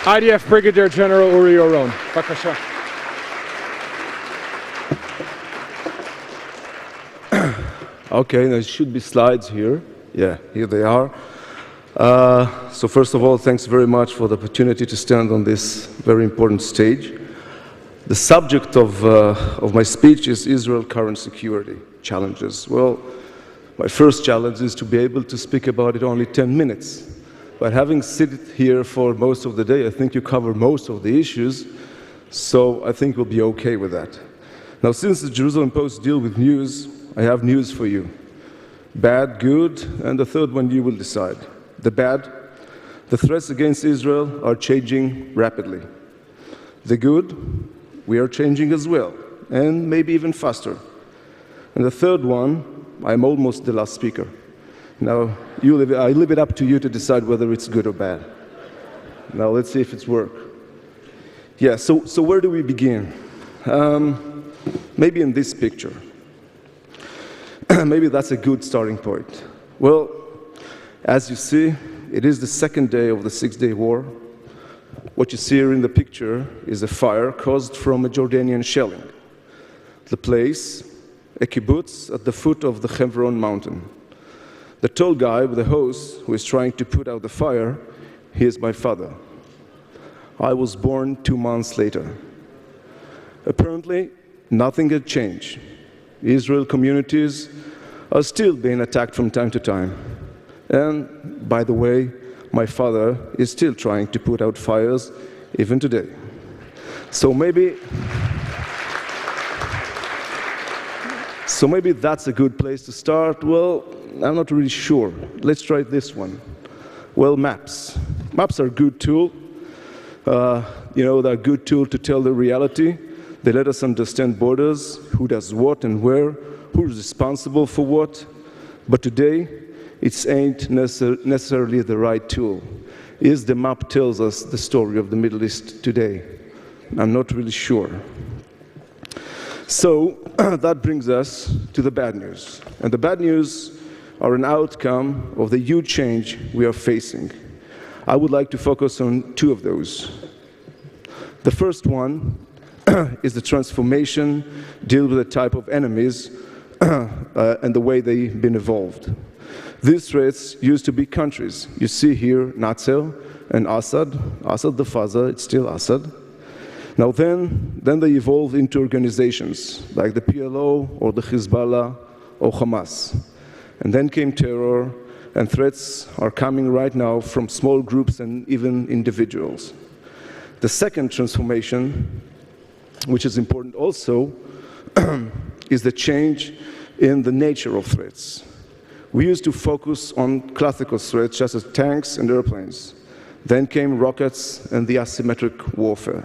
IDF Brigadier General Oron. Bakasha. Okay, there should be slides here. Yeah, here they are. So first of all, thanks very much for the opportunity to stand on this very important stage. The subject of my speech is Israel current security challenges. Well, my first challenge is to be able to speak about it only 10 minutes. But having sat here for most of the day, I think you cover most of the issues, so I think we'll be okay with that. Now, since the Jerusalem Post deal with news, I have news for you. Bad, good, and the third one you will decide. The bad, the threats against Israel are changing rapidly. The good, we are changing as well, and maybe even faster. And the third one, I'm almost the last speaker. Now, I leave it up to you to decide whether it's good or bad. Now, let's see if it's work. Yeah, so where do we begin? Maybe in this picture. Maybe that's a good starting point. Well, as you see, it is the second day of the Six-Day War. What you see here in the picture is a fire caused from a Jordanian shelling. The place, a kibbutz at the foot of the Hebron mountain. The tall guy with the hose who is trying to put out the fire, he is my father. I was born 2 months later. Apparently, nothing had changed. Israel communities are still being attacked from time to time. And, by the way, my father is still trying to put out fires even today. So maybe that's a good place to start. Well, I'm not really sure. Let's try this one. Well, maps. Maps are a good tool. They're a good tool to tell the reality. They let us understand borders, who does what and where, who's responsible for what. But today, it ain't necessarily the right tool. Is the map tells us the story of the Middle East today? I'm not really sure. So that brings us to the bad news. And the bad news are an outcome of the huge change we are facing. I would like to focus on two of those. The first one is the transformation, deal with the type of enemies and the way they've been evolved. These threats used to be countries. You see here Nasser and Assad. Assad the father, it's still Assad. Now then they evolved into organizations like the PLO or the Hezbollah or Hamas. And then came terror, and threats are coming right now from small groups and even individuals. The second transformation, which is important also, is the change in the nature of threats. We used to focus on classical threats, such as tanks and airplanes. Then came rockets and the asymmetric warfare.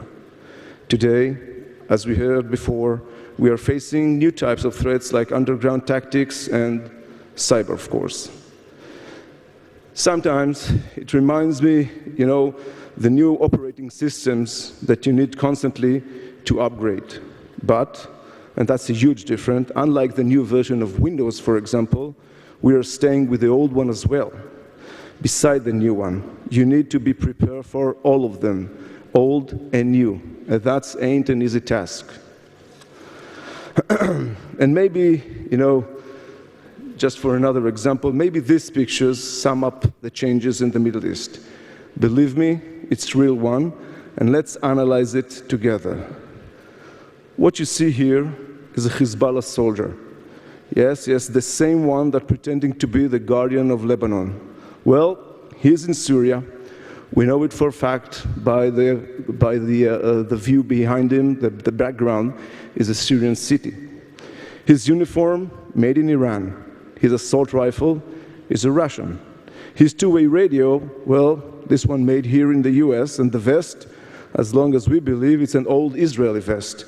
Today, as we heard before, we are facing new types of threats like underground tactics and cyber, of course. Sometimes it reminds me, the new operating systems that you need constantly to upgrade. But, and that's a huge difference, unlike the new version of Windows, for example, we are staying with the old one as well. Beside the new one, you need to be prepared for all of them, old and new. And that ain't an easy task. And maybe, just for another example, maybe these pictures sum up the changes in the Middle East. Believe me, it's a real one, and let's analyze it together. What you see here is a Hezbollah soldier. Yes, the same one that pretending to be the guardian of Lebanon. Well, he's in Syria. We know it for a fact by the view behind him. The background is a Syrian city. His uniform, made in Iran. His assault rifle is a Russian. His two-way radio, well, this one made here in the US, and the vest, as long as we believe, it's an old Israeli vest.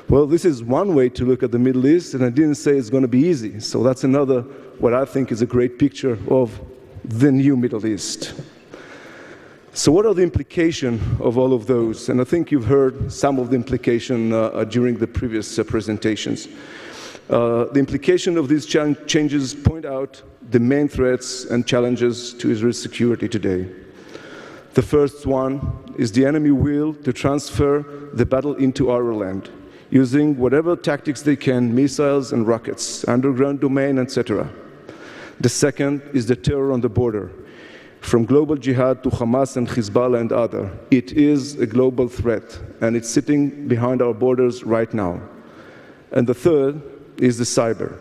Well, this is one way to look at the Middle East, and I didn't say it's going to be easy. So that's another, what I think is a great picture of the new Middle East. So what are the implications of all of those? And I think you've heard some of the implication during the previous presentations. The implication of these changes point out the main threats and challenges to Israel's security today. The first one is the enemy will to transfer the battle into our land, using whatever tactics they can, missiles and rockets, underground domain, etc. The second is the terror on the border. From global jihad to Hamas and Hezbollah and other, it is a global threat, and it's sitting behind our borders right now. And the third is the cyber.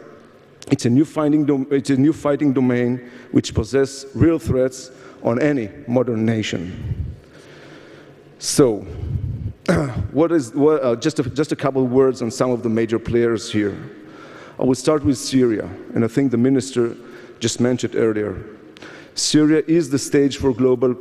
It's a new fighting domain which possesses real threats on any modern nation. So, just a couple of words on some of the major players here. I will start with Syria, and I think the minister just mentioned earlier. Syria is the stage for global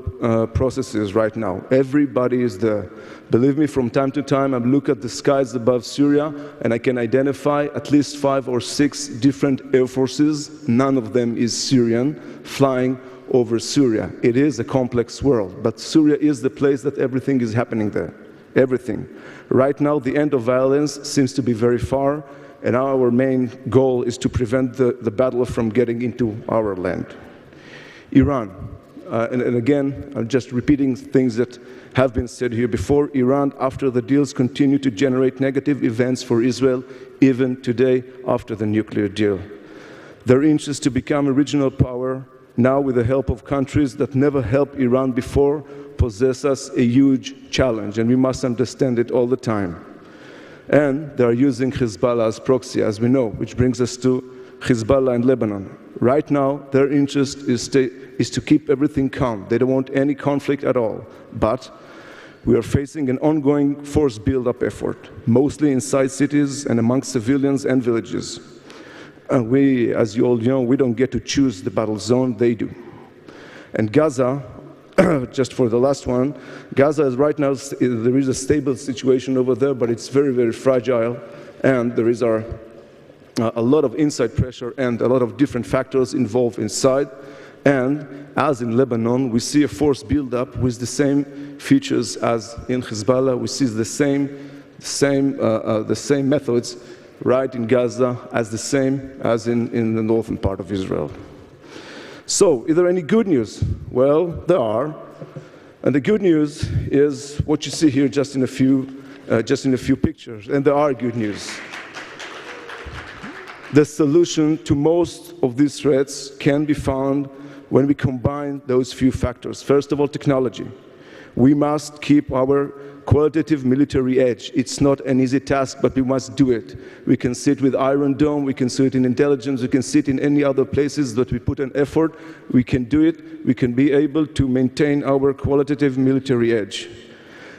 processes right now. Everybody is there. Believe me, from time to time, I look at the skies above Syria, and I can identify at least 5 or 6 different air forces. None of them is Syrian, flying over Syria. It is a complex world, but Syria is the place that everything is happening there. Everything. Right now, the end of violence seems to be very far, and our main goal is to prevent the battle from getting into our land. Iran, and again, I'm just repeating things that have been said here before. Iran, after the deals, continue to generate negative events for Israel, even today after the nuclear deal. Their interest to become a regional power, now with the help of countries that never helped Iran before, possess us a huge challenge, and we must understand it all the time. And they are using Hezbollah as proxy, as we know, which brings us to Hezbollah and Lebanon. Right now, their interest is to keep everything calm. They don't want any conflict at all. But we are facing an ongoing force build-up effort, mostly inside cities and amongst civilians and villages. And we, as you all know, we don't get to choose the battle zone, they do. And Gaza, just for the last one, Gaza is right now, there is a stable situation over there, but it's very, very fragile, and there is a lot of inside pressure and a lot of different factors involved inside. And as in Lebanon, we see a force build-up with the same features as in Hezbollah. We see the same methods right in Gaza as the same as in the northern part of Israel. So, is there any good news? Well, there are. And the good news is what you see here just in a few pictures. And there are good news. The solution to most of these threats can be found when we combine those few factors. First of all, technology. We must keep our qualitative military edge. It's not an easy task, but we must do it. We can see it with Iron Dome, we can see it in intelligence, we can see it in any other places that we put an effort. We can do it. We can be able to maintain our qualitative military edge.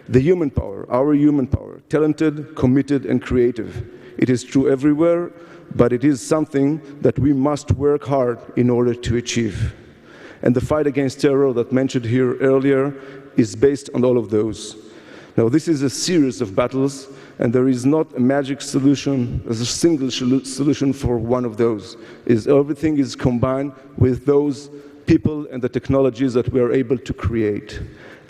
The human power, our human power, talented, committed, and creative. It is true everywhere, but it is something that we must work hard in order to achieve. And the fight against terror that mentioned here earlier is based on all of those. Now, this is a series of battles, and there is not a magic solution, as a single solution for one of those. Everything is combined with those people and the technologies that we are able to create.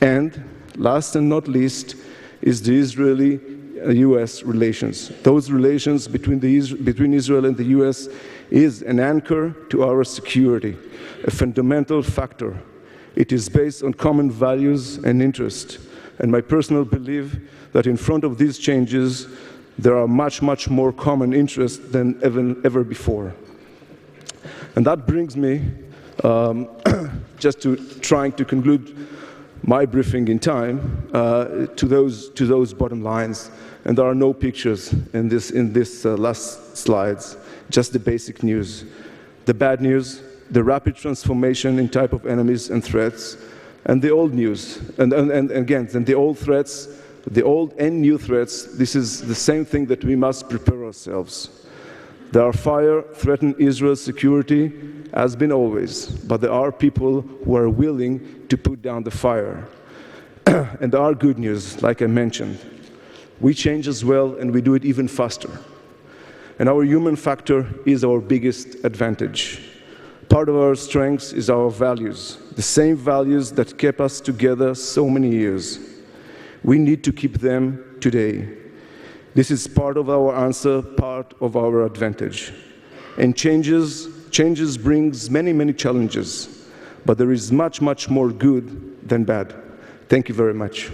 And last and not least is the Israeli-US relations. Those relations between Israel and the US is an anchor to our security, a fundamental factor. It is based on common values and interest. And my personal belief that in front of these changes, there are much, much more common interests than ever before. And that brings me just to trying to conclude my briefing in time to those bottom lines. And there are no pictures in this last slides, just the basic news. The bad news, the rapid transformation in type of enemies and threats, and the old news, and again, the old threats, the old and new threats. This is the same thing that we must prepare ourselves. There are fire threaten Israel's security, as been always, but there are people who are willing to put down the fire. And there are good news, like I mentioned. We change as well, and we do it even faster. And our human factor is our biggest advantage. Part of our strengths is our values, the same values that kept us together so many years. We need to keep them today. This is part of our answer, part of our advantage. And changes brings many, many challenges, but there is much, much more good than bad. Thank you very much.